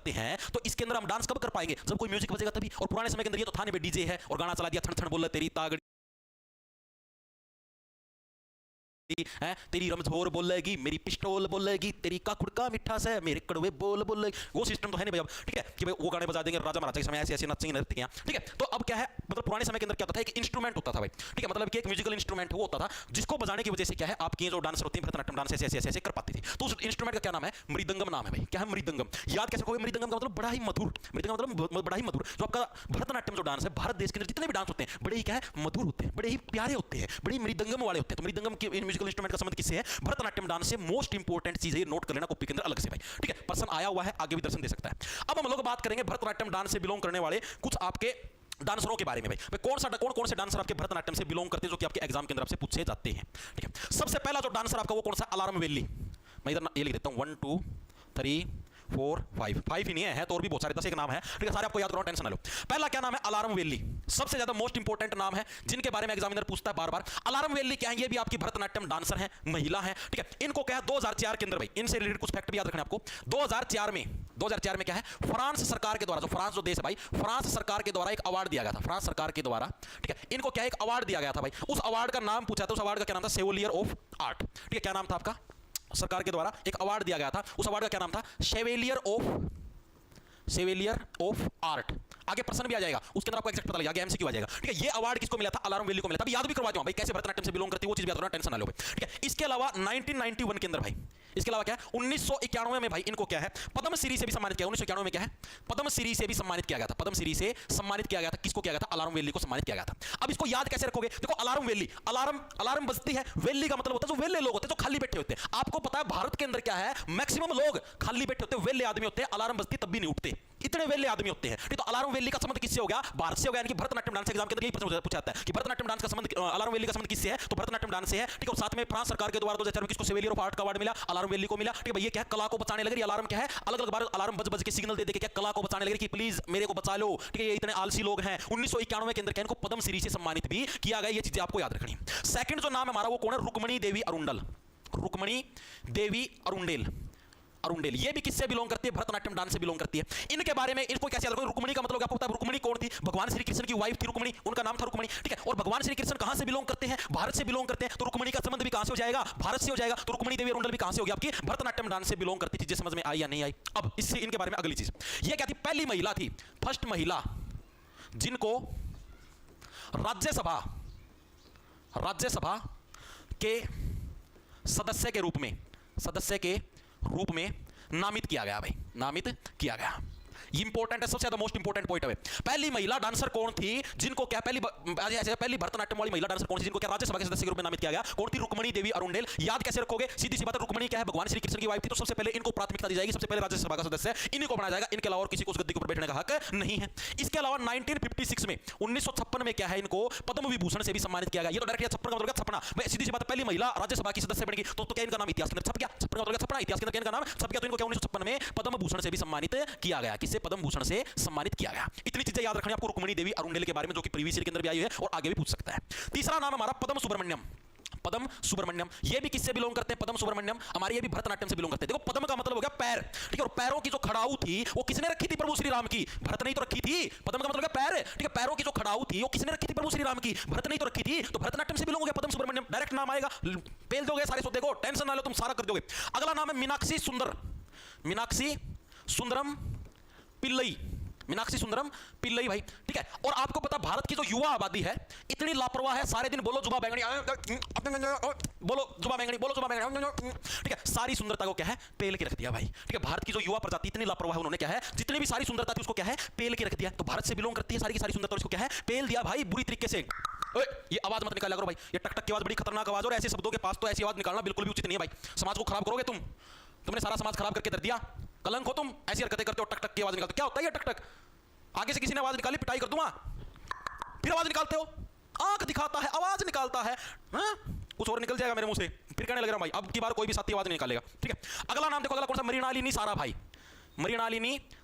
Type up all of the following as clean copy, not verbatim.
बजाते हैं तो इसके अंदर हम डांस कब कर पाएंगे? जब कोई म्यूजिक बजेगा तभी। और पुराने समय के अंदर ये तो था नहीं, डीजे है और गाना चला दिया, छण छण बोल तेरी तागड़ी है, तेरी रमझोर बोलेगी, मेरी पिस्टोल बोलेगी, तेरी काकुड़ का मिठा से मेरे कड़वे बोल बोलेगी। वो सिस्टम तो है नहीं भाई अब, ठीक है कि भाई वो गाने बजा देंगे राजा महाराजा के समय ऐसे ऐसे नचेंगे नृत्य, ठीक है। तो अब क्या है, मतलब पुराने समय के अंदर क्या होता था, एक इंस्ट्रूमेंट होता था भाई, ठीक है, मतलब कि एक म्यूजिकल इंस्ट्रूमेंट वो होता था जिसको बजाने की वजह से क्या है आपकी जो डांसर होती है भरतनाट्यम डांस ऐसे ऐसे ऐसे कर पाती थी। तो उस इंस्ट्रूमेंट का क्या नाम है? मृदंगम नाम है भाई। क्या है? मृदंगम। याद कैसे करोगे? मृदंगम का मतलब बड़ा ही मधुर, मृदंगम मतलब बड़ा ही मधुर। जो आपका भरतनाट्यम जो डांस है, भारत देश के अंदर जितने भी डांस होते हैं बड़े ही क्या है मधुर होते हैं, बड़े ही प्यारे होते हैं, बड़े मृदंगम वाले होते हैं। तो मृदंगम के म्यूजिकल इंस्ट्रूमेंट का संबंध किससे है? भरतनाट्यम डांस से। मोस्ट इंपोर्टेंट चीज है, नोट कर लेना कॉपी के अंदर अलग से भाई, ठीक है। पर्सन आया हुआ है, आगे भी दर्शन दे सकता है। अब हम लोग बात करेंगे भरतनाट्यम डांस से बिलोंग करने वाले कुछ आपके डांसरों के बारे में भाई। कौन से डांसर आपके भरतनाट्यम से बिलोंग करते हैं जो कि आपके एग्जाम के अंदर आपसे पूछे जाते हैं, ठीक है। सबसे पहला जो डांसर आपका वो कौन सा? अलार्म वेली। मैं इधर ये लिख देता हूं 1 2 3 4 5 ही नहीं है तो और भी बहुत सारे 10 एक नाम है, ठीक है। सारे आपको याद करो, टेंशन ना लो। पहला क्या नाम है? अलार्म वेली। सबसे ज्यादा मोस्ट इंपोर्टेंट नाम है जिनके बारे में एग्जामिनर पूछता है बार बार। अलार्म वेली क्या है? ये भी आपकी भरतनाट्यम डांसर है, महिला है, ठीक है। इनको क्या है 2004 के अंदर भाई, इनसे रिलेटेड कुछ फैक्ट भी याद रखना आपको। 2004 में क्या है, फ्रांस सरकार के द्वारा, जो फ्रांस जो देश है भाई, फ्रांस सरकार के द्वारा एक अवार्ड दिया गया था, फ्रांस सरकार के द्वारा, ठीक है। इनको क्या एक अवार्ड दिया गया था भाई। उस अवार्ड का नाम पूछा था, उस अवार्ड का क्या नाम था? शेवलियर ऑफ आर्ट, ठीक है। क्या नाम था आपका? सरकार के द्वारा एक अवार्ड दिया गया था, उस अवार्ड का क्या नाम था? Chevalier of art. आगे प्रश्न भी आ जाएगा, उसके अंदर आपको एग्जैक्ट पता लग जाएगा, एमसीक्यू आ जाएगा, ठीक है। ये अवार्ड किसको मिला था? अलार्म वेली को मिला था। अभी याद भी करवा दूं भाई, कैसे भरतनाट्यम से बिलोंग करती है वो चीज भी याद रखना, टेंशन ना लो भाई, ठीक है। इसके अलावा 1991 के अंदर भाई, इसके अलावा क्या है 1991 में भाई इनको क्या है पद्मश्री से भी सम्मानित किया। 1991 में क्या है पद्मश्री से भी सम्मानित किया गया था, पद्मश्री से सम्मानित किया गया था। किसको किया गया था? अलार्म वेली को सम्मानित किया गया था। अब इसको याद कैसे रखोगे? देखो अलार्म वेली, अलार्म बजती है, वेली का मतलब होता है जो वेले लोग होते हैं, जो खाली बैठे होते हैं। आपको पता है भारत के अंदर क्या है, मैक्सिमम लोग खाली बैठे होते हैं, वेले आदमी होते हैं, अलार्म बजती तब भी नहीं उठते, इतने वेले आदमी होते हैं, ठीक। तो अलार्म वेली का संबंध किससे हो गया? भारत से हो गया। यानी कि भरतनाट्यम डांस एग्जाम के अंदर यही प्रश्न पूछा जाता है कि भरतनाट्यम डांस का संबंध अलार्म वेली का संबंध किससे है? तो भरतनाट्यम डांस से है, ठीक है। और साथ में फ्रांस सरकार के द्वारा 2004 में किसको शेवेलियर ऑफ आर्ट का अवार्ड मिला? अलार्म वेली को मिला, ठीक है भाई। ये क्या है? कला को बचाने लग रही। अलार्म क्या है? अलग अलग बार अलार्म बज बज के सिग्नल दे दे के क्या कला को बचाने लग रही कि प्लीज मेरे को बचा लो, ठीक है। ये इतने आलसी लोग हैं। 1991 के अंदर क्या इनको पद्मश्री से सम्मानित भी किया गया। ये चीजें आपको याद रखनी। सेकंड जो नाम है हमारा वो कौन है? रुक्मणी देवी अरुंडल। रुक्मणी देवी अरुंडेल, ये भी किससे बिलोंग करती है? भरतनाट्यम डांस से बिलोंग करती है। इनके बारे में इनको कैसे याद रखोगे? रुक्मणी का मतलब आपको पता है रुक्मणी कौन थी? भगवान श्री कृष्ण की वाइफ थी रुक्मणी, उनका नाम था रुक्मणी, ठीक है। और भगवान श्री कृष्ण कहां से बिलोंग करते हैं? भारत से बिलोंग करते हैं। तो रुक्मणी का संबंध भी कहां से हो जाएगा? भारत से हो जाएगा। तो रुक्मणी देवी अरुंडल भी कहां से होगी? आपकी भरतनाट्यम डांस से बिलोंग करती थी। चीजें समझ में आई या नहीं आई? अब इससे इनके बारे में अगली चीज, ये क्या थी? पहली महिला थी, फर्स्ट महिला जिनको राज्यसभा के सदस्य के रूप में नामित किया गया भाई, नामित किया गया। इंपॉर्टेंट है, सबसे ज्यादा मोस्ट इंपॉर्टेंट पॉइंट है। पहली महिला डांसर कौन थी जिनको क्या पहली भरतनाट्यम वाली महिला डांसर कौन थी जिनको क्या राज्यसभा के सदस्य के रूप में नामित किया गया? कौन थी? रुक्मणी देवी अरुंडेल। याद कैसे रखोगे? सीधी सी बात है, रुक्मणी क्या है? भगवान श्री कृष्ण की वाइफ थी, तो सबसे पहले इनको प्राथमिकता दी जाएगी, सबसे पहले राज्यसभा का सदस्य इन्हीं को बनाया जाएगा। इनके अलावा और किसी को उस गद्दी के ऊपर बैठने का हक नहीं है। इसके अलावा 1956 में 1956 में क्या है इनको पद्म विभूषण से भी सम्मानित किया गया। ये तो डायरेक्ट 56 का मतलब छपना, सीधी सी बात है, पहली महिला राज्यसभा की सदस्य बनेगी तो क्या इनका नाम इतिहास के अंदर छप गया? छपना मतलब छपना, इतिहास के अंदर इनका नाम छप गया। तो इनको क्या 1956 में पद्म भूषण से भी सम्मानित किया गया। किससे? पद्म भूषण से सम्मानित किया गया। इतनी चीजें याद रखनी आपको रुक्मणी देवी अरुंडेल के बारे में, जो कि प्रीवियस ईयर के अंदर भी आई है और आगे भी पूछ सकता है। तीसरा नाम हमारा पद्म सुब्रमण्यम। ये भी किससे बिलोंग करते हैं? पद्म सुब्रमण्यम हमारे ये भी भरतनाट्यम से बिलोंग करते हैं। देखो पद्म का मतलब हो गया पैर, ठीक है। और पैरों की जो खड़ाऊ थी वो किसने रखी थी? प्रभु श्री राम की। भरत ने ही तो रखी थी। पद्म का मतलब है पैर, ठीक है। पैरों की जो खड़ाऊ थी वो किसने रखी थी? प्रभु श्री राम की। भरत ने ही तो रखी थी। तो भरतनाट्यम से बिलोंग हो गया पद्म सुब्रमण्यम। डायरेक्ट नाम आएगा, पेल दोगे सारे सो, देखो टेंशन ना लो, तुम सारा कर दोगे। अगला नाम है मीनाक्षी सुंदरम पिल्लई भाई, ठीक है। और आपको पता भारत की जो युवा आबादी है इतनी लापरवाह है, सारे दिन बोलो जुबा बैंगनी, बोलो जुबा बैंगनी, ठीक है। सारी सुंदरता को क्या है? पेल के रख दिया भाई, ठीक है। भारत की जो युवा प्रजाति इतनी लापरवाह है, उन्होंने क्या है जितनी भी सारी सुंदरता थी उसको क्या है? पेल के रख दिया। तो भारत से बिलोंग करती है सारी की सारी सुंदरता, उसको क्या है? पेल दिया भाई बुरी तरीके से। ये आवाज मत निकाला करो भाई, ये टक टक की आवाज बड़ी खतरनाक आवाज, और ऐसे शब्दों के पास तो ऐसी आवाज निकालना बिल्कुल भी उचित नहीं है भाई। समाज को खराब करोगे तुमने सारा समाज खराब करके दे दिया। कलंक हो तुम, ऐसी हरकतें करते हो, टक टक की आवाज निकालते हो। क्या होता है ये टक टक? आगे से किसी ने आवाज निकाली पिटाई कर दूंगा, फिर आवाज निकालते हो। आंख दिखाता है, आवाज निकालता है, कुछ और निकल जाएगा मेरे मुंह से, फिर कहने लग रहा हूं भाई अब की बार कोई भी साथी आवाज नहीं निकालेगा, ठीक है। अगला नाम देखो, अगला कौन सा? मृणालिनी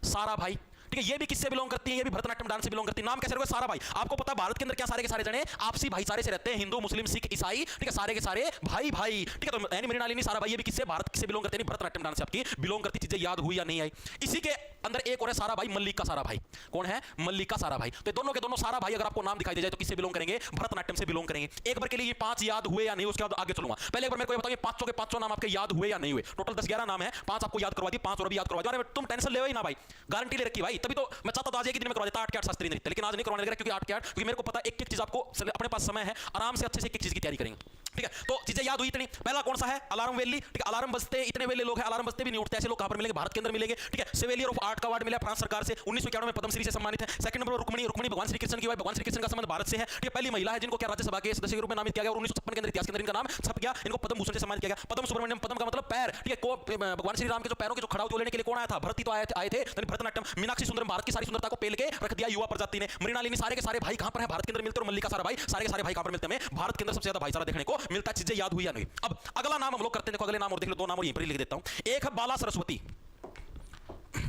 सारा भाई, ठीक है। ये भी किससे बिलोंग करती है? ये भी भरतनाट्यम डांस से बिलोंग करती है। नाम कैसे रखोगे? सारा भाई। आपको पता है भारत के अंदर क्या सारे के सारे जने आपसी भाईचारे से रहते हैं, हिंदू मुस्लिम सिख ईसाई, ठीक है। सारे के सारे भाई, ठीक है। तो यानी मृणालिनी सारा भाई ये भी किससे? भारत से बिलोंग करते हैं, भरतनाट्यम डांस से आपकी बिलोंग करती। चीजें याद हुई या नहीं आई? इसी के अंदर एक और है सारा भाई, मल्लिक का सारा भाई। कौन है? मल्लिक का सारा भाई। तो दोनों के दोनों सारा भाई अगर आपको नाम दिखाई दे जाए तो किससे बिलोंग करेंगे? भरतनाट्यम से बिलोंग करेंगे। एक बार के लिए ये 5 याद हुए या नहीं, उसके बाद आगे चलूंगा। पहले एक बार मेरे को बताओ ये पांचों के पांचों नाम आपके याद हुए या नहीं हुए? टोटल 10-11 नाम है, 5 आपको याद करवा दिए, 5 और भी याद करवा दिए। अरे तुम टेंशन ले ही ना भाई, गारंटी ले रखी भाई। तभी तो मैं चाहता था आज एक दिन में करवा देता 8 के 8 शास्त्री नृत्य, लेकिन आज नहीं करवाने लग रहा क्योंकि 8 के 8, क्योंकि मेरे को पता एक एक चीज आपको अपने पास समय है, आराम से अच्छे से एक एक चीज की तैयारी करेंगे। ठीक है, तो चीजें याद हुई इतनी। पहला कौन सा है? Alarm valley. ठीक है, अलार्म बजते इतने वेले लोग हैं, अलार्म बजते भी नहीं उठते, ऐसे लोग कहां पर मिलेंगे? भारत के अंदर मिलेंगे। ठीक है, सेवेलियर ऑफ आर्ट का अवार्ड मिला फ्रांस सरकार से, 1991 में पद्मश्री से सम्मानित है। सेकंड नंबर रुक्मिणी, रुक्मिणी भगवान श्री कृष्ण की वाइफ, भगवान श्री कृष्ण का संबंध भारत से है। ठीक है, पहली महिला है जिनको क्या राज्यसभा के सदस्य के रूप में नामित किया गया और 1956 के अंदर इतिहास के अंदर इनका नाम छप गया। इनको पद्म भूषण से सम्मानित किया गया। पद्म सुब्रमण्यम, पद्म का मतलब पैर। ठीक है, भगवान श्री राम के जो पैरों के जो खड़ाऊ लेने के लिए कौन आया था? भरती तो आए थे। भरतनाट्यम। मीनाक्षी सुंदरम, भारत की सारी सुंदरता को पेल के रख दिया युवा प्रजाति ने। मृणालिनी, सारे के सारे भाई कहां पर है? भारत के अंदर मिलते हैं। और मल्लिका सारा भाई, सारे के सारे भाई कहां पर मिलते हैं? भारत के अंदर सबसे ज्यादा भाईचारा देखने को मिलता है। चीजें याद हुई या नहीं? अब अगला नाम हम लोग करते हैं, देखो अगले नाम और देख लो, 2 नाम और यहीं पर लिख देता हूं। एक है बाला सरस्वती।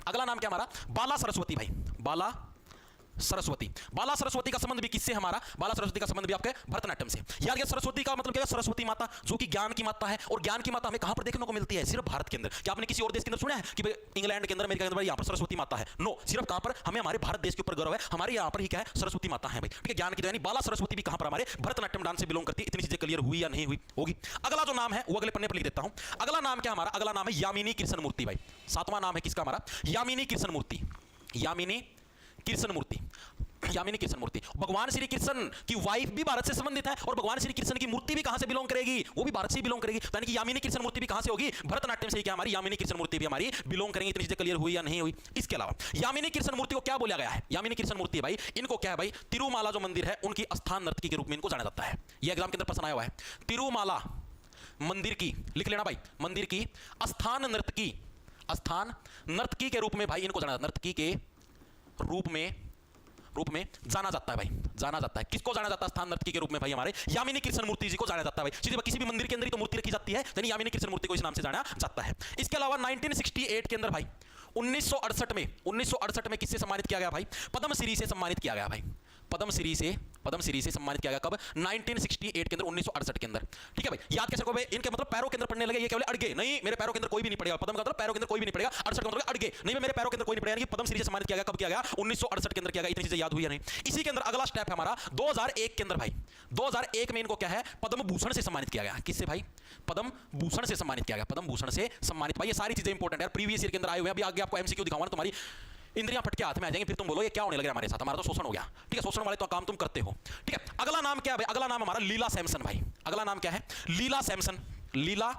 अगला नाम क्या हमारा? बाला सरस्वती भाई, बाला सरस्वती। बाला सरस्वती का संबंध भी किससे? हमारा बाला सरस्वती का संबंध भी आपके भरतनाट्यम से। याद है सरस्वती का मतलब क्या है? सरस्वती माता, जो कि ज्ञान की माता है। और ज्ञान की माता हमें कहां पर देखने को मिलती है? सिर्फ भारत के अंदर। क्या आपने किसी और देश के अंदर सुना है कि भाई इंग्लैंड के अंदर, अमेरिका के अंदर यहां पर सरस्वती माता है? नो, सिर्फ कहां पर? हमें हमारे भारत देश के ऊपर गर्व है, हमारे यहां पर ही क्या है? सरस्वती माता है भाई। ठीक है, ज्ञान की, यानी बाला सरस्वती भी कहां पर? हमारे भरतनाट्यम डांस से बिलोंग करती है। इतनी चीजें क्लियर हुई या नहीं हुई? होगी। अगला जो नाम है वो अगले पन्ने पर लिख देता हूं। अगला नाम क्या हमारा? अगला नाम है यामिनी कृष्ण मूर्ति भाई। 7वां नाम है किसका? हमारा यामिनी कृष्ण मूर्ति। यामिनी कृष्ण मूर्ति, यामिनी कृष्ण मूर्ति। भगवान श्री कृष्ण की वाइफ भी भारत से संबंधित है और भगवान श्री कृष्ण की मूर्ति भी कहां से बिलोंग करेगी? वो भी भारत से ही बिलोंग करेगी। यानी कि यामिनी कृष्ण मूर्ति भी कहां से होगी? भरतनाट्यम से ही क्या हमारी यामिनी कृष्ण मूर्ति भी हमारी बिलोंग करेंगी। इतनी चीजें क्लियर हुई या नहीं हुई? इसके अलावा यामिनी कृष्ण मूर्ति को क्या बोला गया है? यामिनी कृष्ण मूर्ति भाई, इनको क्या है भाई? तिरुमाला जो मंदिर है उनकी स्थान नर्तकी के रूप में इनको जाना जाता है। यह एग्जाम के अंदर प्रश्न आया हुआ है। तिरुमाला मंदिर की, लिख लेना भाई, मंदिर की स्थान नर्तकी, स्थान नर्तकी के रूप में भाई इनको जाना, नर्तकी के रूप में जाना जाता है भाई, जाना जाता है। किसको जाना जाता है स्थान नर्तकी के रूप में भाई? हमारे यामिनी कृष्ण मूर्ति जी को जाना जाता है भाई। सीधे किसी भी मंदिर के अंदर ही तो मूर्ति रखी जाती है, यानी यामिनी कृष्ण मूर्ति को इस नाम से जाना जाता है। इसके अलावा 1968 के अंदर भाई, 1968 में किससे सम्मानित किया गया भाई? पद्मश्री से सम्मानित किया गया भाई। पद्मश्री से सम्मानित किया गया कब? 1968 के अंदर, 1968 के अंदर। ठीक है भाई, याद कैसे रखोगे? इनके मतलब पैरों के अंदर पड़ने लगे, ये केवल अड़गे नहीं, मेरे पैरों के अंदर कोई भी नहीं पड़ेगा। पद्म का मतलब पैरों के अंदर कोई भी नहीं पड़ेगा, 68 का मतलब अड़गे नहीं, मेरे पैरों के अंदर कोई नहीं पड़ेगा। यानी पद्मश्री से सम्मानित किया गया, कब किया गया? 1968 के अंदर किया गया। इतनी चीजें याद हुई या नहीं? इसी के अंदर अगला स्टेप है हमारा 2001 के अंदर भाई। 2001 में इनको क्या है? पद्म भूषण से सम्मानित किया गया। किससे भाई? पद्म भूषण से सम्मानित किया गया। पद्म भूषण से सम्मानित भाई, ये सारी चीजें इंपॉर्टेंट है, प्रीवियस ईयर के अंदर आए हुए हैं। अभी आगे आपको एमसीक्यू दिखाऊंगा, तुम्हारी इंद्रियां फटके हाथ में आ जाएंगे, फिर तुम बोलो ये क्या होने लग रहा है हमारे साथ, हमारा तो शोषण हो गया। ठीक है, शोषण वाले तो काम तुम करते हो। ठीक है, अगला नाम क्या है भाई? अगला नाम हमारा लीला सैमसन भाई। अगला नाम क्या है? लीला सैमसन, लीला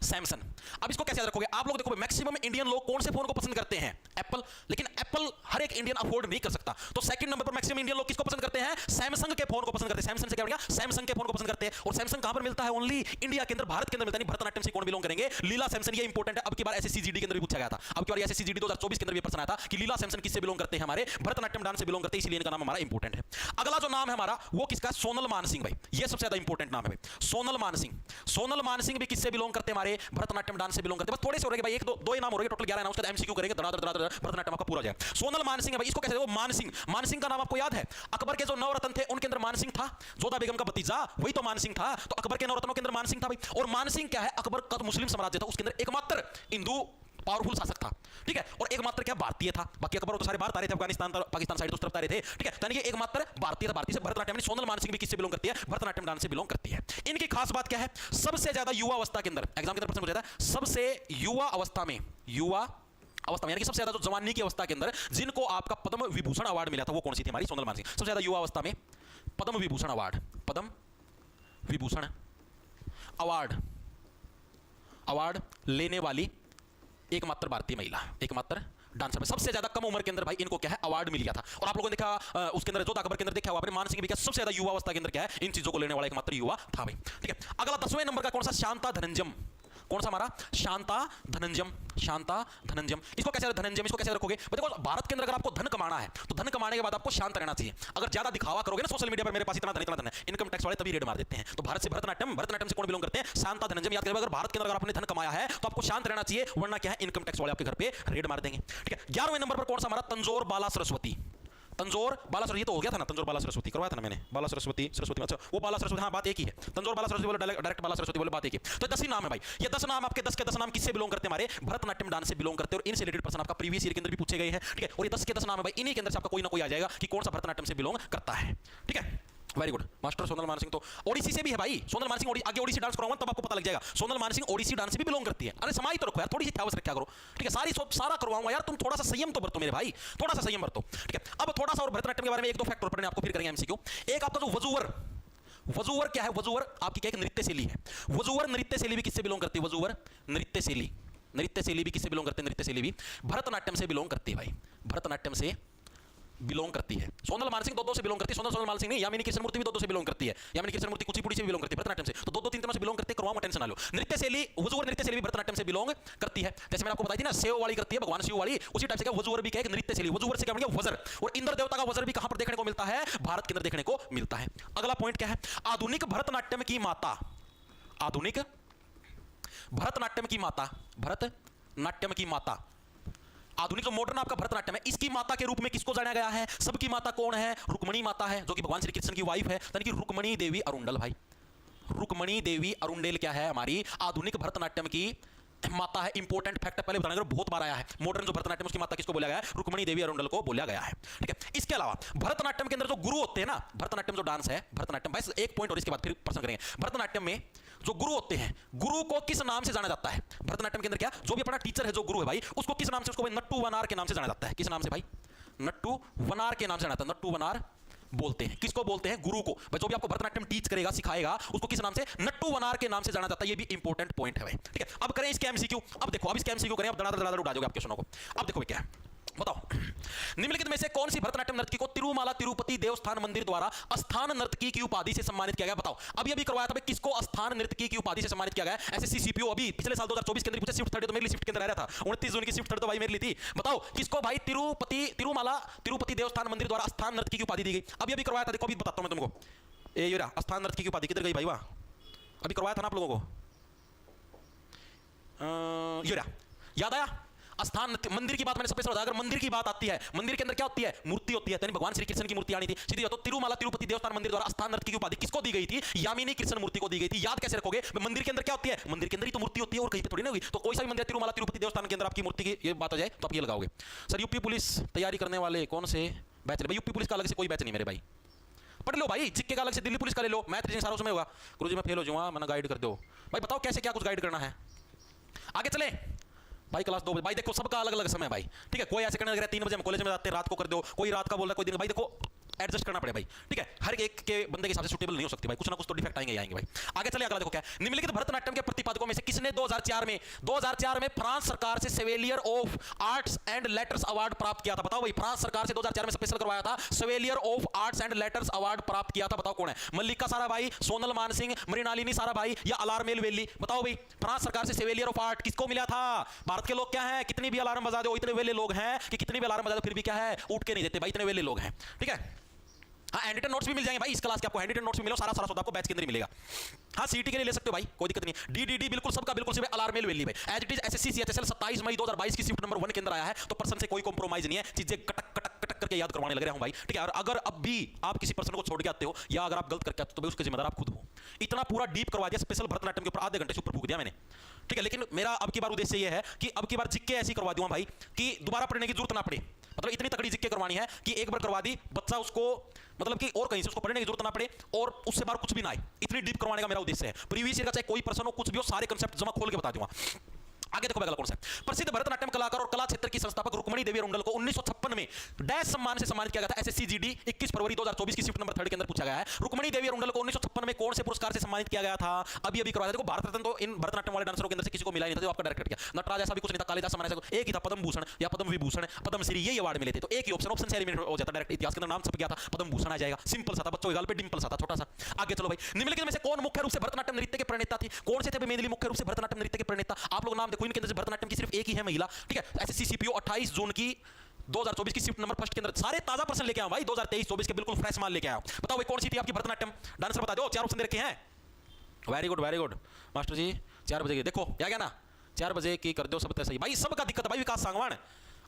सैमसन। अब इसको कैसे याद रखोगे आप लोग? देखो मैक्सिमम इंडियन लोग कौन से फोन को पसंद करते हैं? एप्पल। लेकिन एप्पल हर एक इंडियन अफोर्ड नहीं कर सकता, तो सेकंड नंबर पर मैक्सिमम इंडियन लोग किसको पसंद करते हैं? सैमसंग के फोन को पसंद करते हैं। सैमसंग से क्या बनेगा? सैमसंग के फोन को पसंद करते हैं। और सैमसंग कहां पर मिलता है? ओनली इंडिया के अंदर, भारत के अंदर मिलता है। भरतनाट्यम से कौन बिलोंग करेंगे? लीला सैमसन। ये इंपॉर्टेंट है, अब की बार एसएससी जीडी के अंदर भी पूछा गया था। अब की बार एसएससी जीडी 2024 के अंदर भी प्रश्न आया था कि लीला सैमसन किससे बिलोंग करते हैं? हमारे भरतनाट्यम डांस से बिलोंग करते हैं, इसलिए इनका नाम हमारा इंपॉर्टेंट है। अगला जो नाम है हमारा वो किसका? सोनल मानसिंह भाई। ये सबसे ज्यादा इंपॉर्टेंट नाम है भाई, सोनल मानसिंह। सोनल मानसिंह भी किससे बिलोंग करते हैं? हमारे भरतनाट्यम डांस से बिलोंग करते हैं। बस थोड़े से हो रहे भाई, एक दो ही नाम हो रहे, टोटल 11 नाम, उसका एमसीक्यू करेंगे, भरतनाट्यम आपका पूरा हो जाएगा। सोनल मानसिंह है भाई, इसको कैसे? वो मानसिंह, मानसिंह का नाम आपको याद है? अकबर के जो नवरत्न थे उनके अंदर मानसिंह था, जोधा बेगम का भतीजा, वही तो मानसिंह था। तो अकबर के नवरत्नों के अंदर मानसिंह था भाई। और मानसिंह क्या है? अकबर का मुस्लिम साम्राज्य था, उसके अंदर एकमात्र हिंदू पावरफुल शासक था। ठीक है, और एकमात्र क्या? भारतीय था। बाकी अकबर तो सारे बाहर तारे थे, अफगानिस्तान पाकिस्तान साइड उस तरफ तारे थे। ठीक है, यानी कि एकमात्र भारतीय था। भारतीय से भरतनाट्यम, सोनल मानसिंह भी किससे बिलोंग करती है? भरतनाट्यम डांस से बिलोंग करती है। इनकी खास बात क्या है? सबसे ज्यादा युवा अवस्था के अंदर, एग्जाम के अंदर प्रश्न पूछा जाता है, सबसे युवा अवस्था में यानी कि सबसे ज्यादा जो जवानी की अवस्था के अंदर जिनको आपका पद्म विभूषण अवार्ड मिला था, वो कौन सी थी? हमारी सोनल मानसिंह। सबसे ज्यादा युवा अवस्था में पद्म विभूषण अवार्ड लेने वाली एकमात्र भारतीय महिला, एकमात्र डांसर में। सबसे ज्यादा कम उम्र के अंदर भाई इनको क्या है? अवार्ड मिल गया था। और आप लोगों ने देखा उसके अंदर, जो अकबर के अंदर देखा हुआ आपने, मानसिंह भी क्या सबसे ज्यादा युवा अवस्था के अंदर क्या है? इन चीजों को लेने वाला एकमात्र युवा था भाई। ठीक है, अगला 10वें नंबर का कौन सा? शांता धनंजम। कौन सा हमारा? शांता धनंजम। इसको कैसे धनंजम, इसको कैसे रखोगे? देखो भारत के अंदर अगर आपको धन कमाना है तो धन कमाने के बाद आपको शांत रहना चाहिए। अगर ज्यादा दिखावा करोगे ना सोशल मीडिया पर, मेरे पास इतना धन है, इनकम टैक्स वाले तभी रेड मार देते हैं। तो भारत से भरतनाट्यम से कौन बिलोंग करते हैं? शांता धनंजम। याद करें, अगर भारत के अंदर अगर आपने धन कमाया है तो आपको शांत रहना चाहिए, वरना क्या है? इनकम टैक्स वाले आपके घर पे रेड मार देंगे। ठीक है, 11वें नंबर पर कौन सा हमारा? तंजौर बाला सरस्वती। तंजौर बाला सरस्वती, ये तो हो गया था ना, तंजौर बाला सरस्वती करवाया था ना मैंने, बाला सरस्वती सरस्वती, अच्छा वो बाला सरस्वती, हाँ बात एक ही है, तंजौर बाला सरस्वती बोले डायरेक्ट बाला सरस्वती बोले बात एक ही। तो 10 ही नाम है भाई, ये 10 नाम आपके 10 के 10 नाम किससे बिलोंग करते हैं? हमारे भरतनाट्यम डांस से बिलोंग करते हैं, और इनसे रिलेटेड प्रश्न आपका प्रीवियस ईयर के अंदर भी पूछे गए हैं, ठीक है। और ये 10 के 10 नाम है भाई, इन्हीं के अंदर से आपका कोई ना कोई आ जाएगा कि कौन सा भरतनाट्यम से बिलोंग करता है, ठीक है। वेरी गुड मास्टर सोनल मान सिंह तो ओडिसी से भी है भाई, सोनल मान सिंह आगे ओडिसी डांस कराऊंगा तब आपको पता लग जाएगा, सोनल मान सिंह ओडिसी डांस से भी बिलोंग करती है। अरे समाई तो रखो यार, थोड़ी सी ख्याल रखा करो, ठीक है। सारा करवाऊंगा यार, तुम थोड़ा सा संयम तो बरतो मेरे भाई, थोड़ा सा संयम बरतो, ठीक है। अब थोड़ा सा और भरतनाट्यम के बारे में एक दो फैक्ट और पढ़ने आपको फिर करेंगे एमसीक्यू। एक आपका जो वजुवर, वजुवर क्या है? वजुवर आपकी क्या एक नृत्य शैली है। वजुवर नृत्य शैली भी किससे बिलोंग करती है? वजुवर नृत्य शैली, नृत्य शैली भी किससे बिलोंग करते हैं? नृत्य शैली भी भरतनाट्यम से बिलोंग करती है भाई, भरतनाट्यम से बिलोंग करती है। सोनल मान सिंह दो से बिलोंग करती है, सोनल मान सिंह नहीं, यामिनी कृष्णमूर्ति भी दो से बिलोंग करती है, यामिनी कृष्णमूर्ति कुचिपुड़ी से बिलोंग करती है, भरतनाट्यम से, तो दो तीन से बिलोंग करते हैं, करवाऊंगा टेंशन ना लो। नृत्य शैली, वजुवर नृत्य शैली भी भरतनाट्यम से बिलोंग करती है। जैसे मैंने आपको बताई थी ना, सेव वाली करती है भगवान शिव वाली, उसी टाइप से क्या वजुवर भी क्या एक नृत्य शैली, वजुवर से क्या बन गया? वज्र। और इंद्र देवता का वज्र भी कहां पर देखने को मिलता है? भारत के अंदर देखने को मिलता है। अगला पॉइंट क्या है? आधुनिक भरतनाट्यम की माता, आधुनिक भरतनाट्यम की माता, भरतनाट्यम की माता, आधुनिक जो मॉडर्न आपका भरतनाट्यम है, इसकी माता के रूप में किसको जाना गया है? सबकी माता कौन है? रुक्मणी माता है, जो कि भगवान श्री कृष्ण की वाइफ है, यानी कि रुक्मणी देवी अरुंडल भाई, रुक्मणी देवी अरुंडेल क्या है? हमारी आधुनिक भरतनाट्यम की माता है। इंपॉर्टेंट फैक्ट पहले बताने का बहुत बार आया है, मॉडर्न जो भरतनाट्यम उसकी माता किसको बोला गया है? रुक्मणी देवी अरुंडल को बोला गया है, ठीक है। इसके अलावा भरतनाट्यम के अंदर जो गुरु होते हैं ना, भरतनाट्यम जो डांस है, भरतनाट्यम, बस एक पॉइंट और इसके बाद फिर प्रश्न करेंगे। भरतनाट्यम में जो गुरु होते हैं, गुरु को किस नाम से जाना जाता है? भरतनाट्यम के अंदर क्या, जो भी अपना टीचर है, जो गुरु है भाई, उसको किस नाम से? उसको नट्टू वनार के नाम से जाना जाता है। किस नाम से भाई? नट्टू वनार के नाम से जाना जाता है, नट्टू वनार बोलते हैं। किसको बोलते हैं? गुरु को। भाई जो भी आपको भरतनाट्यम टीच करेगा, सिखाएगा, उसको किस नाम से? नट्टू वनार के नाम से जाना जाता है। ये भी इंपॉर्टेंट पॉइंट है भाई, ठीक है। अब करें इसके एमसीक्यू। अब देखो, अब इसके एमसीक्यू करें, अब दड़ादड़ उड़ा दोगे आपके क्वेश्चनों को। अब देखो क्या है, बताओ, निम्नलिखित में से कौन सी भरतनाट्यम नर्तकी को तिरुमाला तिरुपति देवस्थान मंदिर द्वारा स्थान नर्तकी की उपाधि से सम्मानित किया गया? बताओ, अभी करवाया था भाई, किसको स्थान नर्तकी की उपाधि से सम्मानित किया गया? एसएससी सीपीओ अभी पिछले साल 2024 के अंदर पूछा, शिफ्ट थर्ड तो मेरी शिफ्ट के अंदर आ रहा था, 29 जून की शिफ्ट थर्ड तो भाई मेरी ली थी। बताओ किसको भाई तिरुमाला तिरुपति देवस्थान मंदिर द्वारा स्थान नर्तकी की उपाधि दी गई? अभी करवाया था, देखो अभी बताता हूं मैं तुमको। ये रहा स्थान नर्तकी की उपाधि, किधर गई भाई? वाह, अभी करवाया था ना आप लोगों को, ये रहा, याद आया? स्थान मंदिर की बात मैंने सबसे बताया। अगर मंदिर की बात आती है, मंदिर के अंदर क्या होती है? मूर्ति होती है, यानी भगवान श्री कृष्ण की मूर्ति आनी थी सीधी। तो तिरुमाला तिरुपति देवस्थान मंदिर द्वारा स्थान नर्तकी की उपाधि किसको दी गई थी? यामिनी कृष्ण मूर्ति को दी गई थी। याद कैसे रखोगे? मंदिर के अंदर क्या होती है? मंदिर के अंदर ही तो मूर्ति होती है, और कहीं पे थोड़ी ना होगी। तो कोई सा भी मंदिर तिरुमाला तिरुपति देवस्थान के अंदर आपकी मूर्ति की ये बात आ जाए तो आप ये लगाओगे। सर यूपी पुलिस तैयारी करने वाले कौन से बैच? भाई यूपी पुलिस का अलग से कोई बैच नहीं मेरे भाई, पढ़ लो भाई। जिक्के का अलग से, दिल्ली पुलिस का ले लो, मैथ रीजनिंग सारा उसमें होगा। गुरुजी मैं फेल हो जाऊंगा, मैंने गाइड कर दो भाई, बताओ कैसे क्या कुछ गाइड करना है। आगे चले भाई, क्लास 2 बजे भाई, देखो सबका अलग अलग समय भाई, ठीक है। कोई ऐसे करने लग रहा है 3 बजे हम कॉलेज में जाते हैं, रात को कर दो, कोई रात का बोल रहा है, कोई दिन। भाई देखो एडजस्ट करना पड़े भाई, ठीक है। हर एक के बंदे के हिसाब से सूटेबल नहीं हो सकती भाई, कुछ ना कुछ तो डिफेक्ट आएंगे भाई। आगे चले, अगला देखो क्या है। निम्नलिखित भरतनाट्यम के प्रतिपादकों में से किसने 2004 में फ्रांस सरकार से Chevalier of Arts and Letters award प्राप्त किया था? बताओ भाई, फ्रांस सरकार से 2004 में स्पेशल करवाया था, Chevalier of Arts and Letters award प्राप्त किया था। बताओ कौन है? मल्लिका साराभाई, सोनल मान सिंह, मृणालिनी साराभाई या अलारमेल वेली? बताओ भाई, फ्रांस सरकार से सेवेलियर ऑफ आर्ट किसको मिला था? भारत के लोग क्या है, कितनी भी अलार्म बजा दो, इतने वेले लोग हैं कि कितनी भी अलार्म बजा दो फिर भी क्या है, उठ के नहीं देते भाई, इतने वेले लोग हैं, ठीक है। हाँ, हैंड नोट्स भी मिल जाएंगे भाई इस क्लास के, आपको हैंड नोट्स भी मिलेगा, सारा सौदा आपको बैच के अंदर ही मिलेगा। हाँ, सीटी के लिए ले सकते हो भाई, कोई दिक्कत नहीं। डीडीडी बिल्कुल सबका बिल्कुल सिर्फ अलार्मेल वैली भाई, as it is SSC CHSL 27 मई 2022 की शिफ्ट नंबर 1 के अंदर आया है, तो पर्सन से कोई कॉम्प्रोमाइज नहीं है, चीजें कटक कटक कटक करके याद करवाने लग रहा हूं भाई, ठीक है। और अगर अब भी आप किसी पर्सन को छोड़ के आते हो या अगर आप गलत करके आते हो तो भाई उसके जिम्मेदार आप खुद हो। इतना पूरा डीप करवा दिया स्पेशल भरतनाट्यम के ऊपर, आधे घंटे से ऊपर फूक दिया मैंने, ठीक है। लेकिन मेरा अब की बार उद्देश्य ये है कि अब की बार जिक्के ऐसी करवा दूंगा भाई कि दोबारा पढ़ने की जरूरत ना पड़े। मतलब इतनी तकड़ी जिक्के करवानी है कि एक बार करवा दी, बच्चा उसको मतलब कि और कहीं से उसको पढ़ने की जरूरत ना पड़े और उससे बाहर कुछ भी ना आए। इतनी डीप करवाने का मेरा उद्देश्य है। प्रीवियस ईयर का चाहे कोई पर्सन हो, कुछ भी हो, सारे कंसेप्ट जमा खोल के बता दूंगा। आगे देखो अगला कौन सा है। प्रसिद्ध भरतनाट्यम कलाकार और कला क्षेत्र की संस्थापक रुक्मणी देवी अरुंडल को 1956 में डैश सम्मान से सम्मानित किया गया था। एसएससी-जीडी 21 फरवरी 2024 की शिफ्ट नंबर 3 के अंदर पूछा गया है। रुक्मणी देवी अरुंडल को 1956 में कौन से पुरस्कार से सम्मानित किया गया था? अभी करवाया। देखो भारत रत्न तो इन भरतनाट्यम वाले डांसरों के अंदर से किसी को मिला ही नहीं था, जो आपका डायरेक्टर किया। नटराज ऐसा भी कुछ नहीं था, कालिदास सम्मान ऐसा एक ही था, पद्म भूषण या पद्म विभूषण, पद्म श्री, ये अवार्ड मिले थे। तो एक ही ऑप्शन से एलिमिनेट हो जाता, डायरेक्ट इतिहास के अंदर नाम छप गया था, पद्म भूषण आ जाएगा। सिंपल सा था, बच्चों के गाल पे डिंपल सा था, छोटा सा। आगे चलो भाई, निम्नलिखित में से कौन मुख्य रूप से भरतनाट्यम नृत्य के प्रणेता थी? कौन से थे मेनली मुख्य रूप से भरतनाट्यम नृत्य के प्रणेता? आप लोग नाम देखो, इनके अंदर से भरतनाट्यम की सिर्फ एक ही है महिला, ठीक है। एसएससी सीपीओ 28 जून की 2024 की शिफ्ट नंबर 1 के अंदर सारे ताजा प्रश्न लेके आया भाई, 2023-24 के बिल्कुल फ्रेश माल लेके आया। बताओ भाई कौन सी थी आपकी भरतनाट्यम डांसर? बता दो, 4 ऑप्शन दे रखे हैं। वेरी गुड मास्टर जी, 4 बजे की देखो क्या क्या ना, 4 बजे की कर दो सब सही भाई। सबका दिक्कत है भाई, विकास सांगवान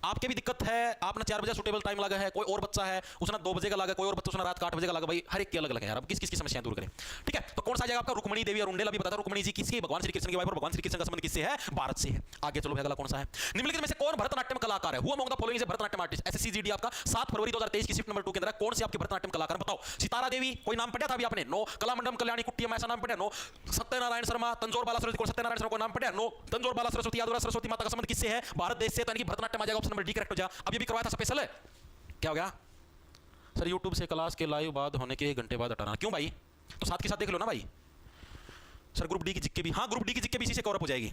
आपके भी दिक्कत है, आपने 4 बजे सुटेबल टाइम लगा है, कोई और बच्चा है उसने 2 बजे का लगा, कोई और बच्चा उसने रात का 8 बजे का लगा, भाई हर एक की अलग अलग है यार। अब किस किस की समस्याएं दूर करें, ठीक है। तो कौन सा जाएगा आपका? रुक्मणी देवी अरुंडेल। अभी बताता रुक्मणी जी किसकी? भगवान श्री कृष्ण की वाइफ, और भगवान श्री कृष्ण का संबंध किससे है? भारत से है। आगे चलो अगला कौन सा है? निम्नलिखित में से कौन भरतनाट्यम कलाकार है? Who among the following is Bharatanatyam artist? SSC GD आपका 7 फरवरी 2023 की शिफ्ट नंबर 2 के अंदर कौन से आपके भरतनाट्यम कलाकार बताओ? सितारा देवी, कोई नाम पढ़ा था अभी आपने? नो। कलामंडलम कल्याणी कुट्टियम, ऐसा नाम पढ़ा? नो। सत्यनारायण शर्मा, तंजोर बाला सरस्वती, सत्यनारायण शर्मा को नाम पढ़ा? नो। तंजोर बाला सरस्वती, यादव सरस्वती माता का संबंध किससे है? भारत देश से, तो यानी कि भरतनाट्यम आ जाएगा ऑप्शन नंबर डी करेक्ट हो जा। अब ये भी करवाया था स्पेशल है, क्या हो गया सर? यूट्यूब से क्लास के लाइव बाद होने के 1 घंटे बाद हटाना, क्यों भाई? तो साथ के साथ देख लो ना भाई। सर ग्रुप डी की जिक्के भी, हाँ ग्रुप डी की जिक्के भी इसी से कवर अप हो जाएगी।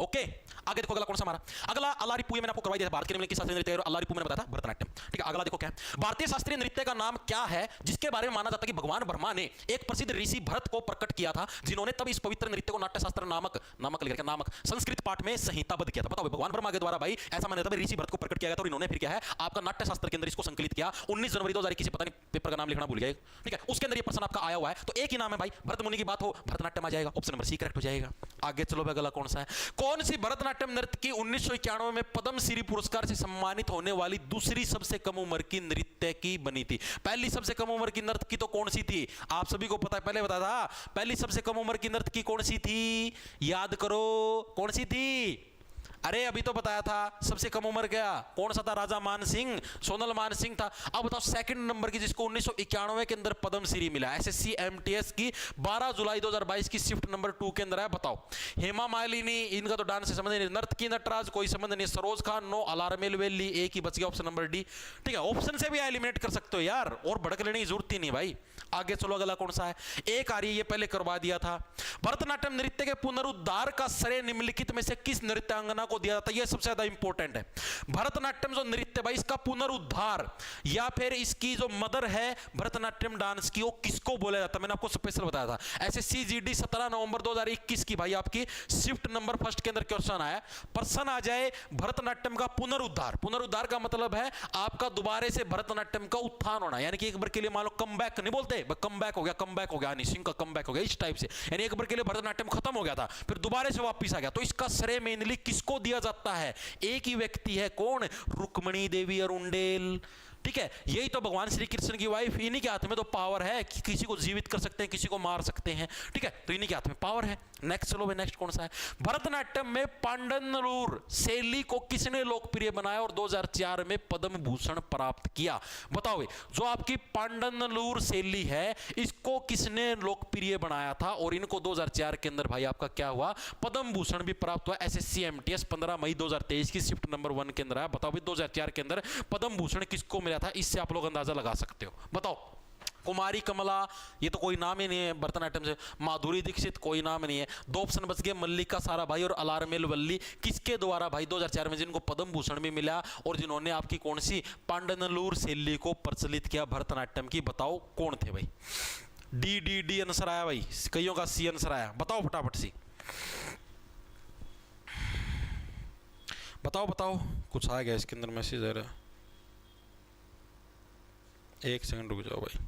ओके आगे देखो अगला कौन सा हमारा? अगला अल्लारिपू मैंने आपको करवाई दिया था, भारत के निम्नलिखित शास्त्रीय नृत्य, और अल्लारिपू मैंने बताया था भरतनाट्यम, ठीक है। अगला देखो क्या है? भारतीय शास्त्रीय नृत्य का नाम क्या है जिसके बारे में माना जाता है कि भगवान ब्रह्मा ने एक प्रसिद्ध ऋषि भरत को प्रकट किया था, जिन्होंने तब इस पवित्र नृत्य को नाट्यशास्त्र नामक संस्कृत पाठ में संहिताबद्ध किया था। बताओ भगवान ब्रह्मा के द्वारा भाई ऐसा माना जाता है ऋषि भरत को प्रकट किया गया था, और इन्होंने फिर क्या है आपका नाट्यशास्त्र के अंदर इसको संकलित किया। 19 जनवरी 2021 से, पता नहीं पेपर का नाम लिखना भूल गए, ठीक है। उसके अंदर ये प्रश्न आपका आया हुआ है, तो एक ही नाम है भाई, भरत मुनि की बात हो, भरतनाट्यम आ जाएगा, ऑप्शन नंबर सी करेक्ट हो जाएगा। आगे चलो अगला कौन सा है? कौन सी भरतनाट्यम नृत्य की 1991 में पद्मश्री पुरस्कार से सम्मानित होने वाली दूसरी सबसे कम उम्र की नृत्य की बनी थी? पहली सबसे कम उम्र की नृत्य की तो कौन सी थी? आप सभी को पता है, पहले बताया था। पहली सबसे कम उम्र की नृत्य की कौन सी थी? याद करो कौन सी थी? अरे अभी तो बताया था सबसे कम उम्र क्या? कौन सा था? राजा मान सिंह, सोनल मान सिंह था। अब बताओ सेकंड नंबर की जिसको 1991 के अंदर पद्मश्री मिला, एसएससी एमटीएस की 12 जुलाई 2022 की शिफ्ट नंबर 2 के अंदर है। बताओ हेमा मालिनी, इनका तो डांस से संबंध नहीं, नर्तकी नटराज कोई संबंध नहीं, सरोज खान नो, अलारमेल वेली, एक ही बच गया ऑप्शन नंबर डी, ठीक है। ऑप्शन से भी एलिमिनेट कर सकते हो यार, और भड़क लेने की जरूरत ही नहीं भाई। आगे चलो अगला कौन सा है? एक आ रही है, ये पहले करवा दिया था। भरतनाट्यम नृत्य के पुनरुद्धार का श्रेय निम्नलिखित में से किस नृत्यांगना को दिया जाता है? यह सबसे ज्यादा इंपॉर्टेंट है। भरतनाट्यम जो नृत्य भाई, इसका पुनरुद्धार या फिर इसकी जो मदर है भरतनाट्यम डांस की, वो किसको बोला जाता है? मैंने आपको स्पेशल बताया था। एसएससी जीडी 17 नवंबर 2021 की भाई आपकी शिफ्ट नंबर फर्स्ट के अंदर क्वेश्चन आया, प्रश्न आ जाए भरतनाट्यम का पुनरुद्धार। पुनरुद्धार का मतलब है आपका दोबारा से भरतनाट्यम का उत्थान होना, यानी कि एक बार के लिए मान लो कम बैक नहीं बोलते, कम बैक हो गया, सिंह का कम बैक हो गया, इस टाइप से, यानी एक बार के लिए भरतनाट्यम खत्म हो गया था, फिर दोबारा से वापस आ गया। तो इसका श्रेय मेनली किसको दिया जाता है? एक ही व्यक्ति है, कौन? रुक्मणी देवी अरुंडेल, ठीक है। यही तो भगवान श्री कृष्ण की वाइफ, इन्हीं के हाथ में तो पावर है कि किसी को जीवित कर सकते हैं, किसी को मार सकते हैं, ठीक है। तो इन्हीं के हाथ में पावर है। नेक्स्ट चलो भाई, नेक्स्ट कौन सा है? भरतनाट्यम में पांडनलूर शैली को किसने लोकप्रिय बनाया और 2004 में पद्म भूषण प्राप्त किया? बताओ भाई, जो आपकी पांडनलूर शैली है इसको किसने लोकप्रिय बनाया था, और इनको 2004 के अंदर भाई आपका क्या हुआ? पद्म भूषण भी प्राप्त हुआ। एसएससी एमटीएस 15 मई 2023 की शिफ्ट नंबर 1 के अंदर है। बताओ भाई 2004 के अंदर पद्म भूषण किसको मिला था? इससे आप लोग अंदाजा लगा सकते हो। बताओ। कुमारी कमला, ये तो कोई नाम ही नहीं है भरतनाट्यम से। माधुरी दीक्षित, कोई नाम नहीं है। 2 ऑप्शन बच गए, मल्लिका साराभाई और अलारमेल वल्ली। किसके द्वारा भाई 2004 में जिनको पद्म भूषण भी मिला और जिन्होंने आपकी कौन सी पांडनलूर शैली को प्रचलित किया भरतनाट्यम की? बताओ कौन थे भाई? डी डी डी आंसर आया भाई, कईयों का सी आंसर आया। बताओ फटाफट सी, बताओ कुछ आ गया इसके अंदर मैसेज आ रहा है। 1 सेकंड रुक जाओ भाई।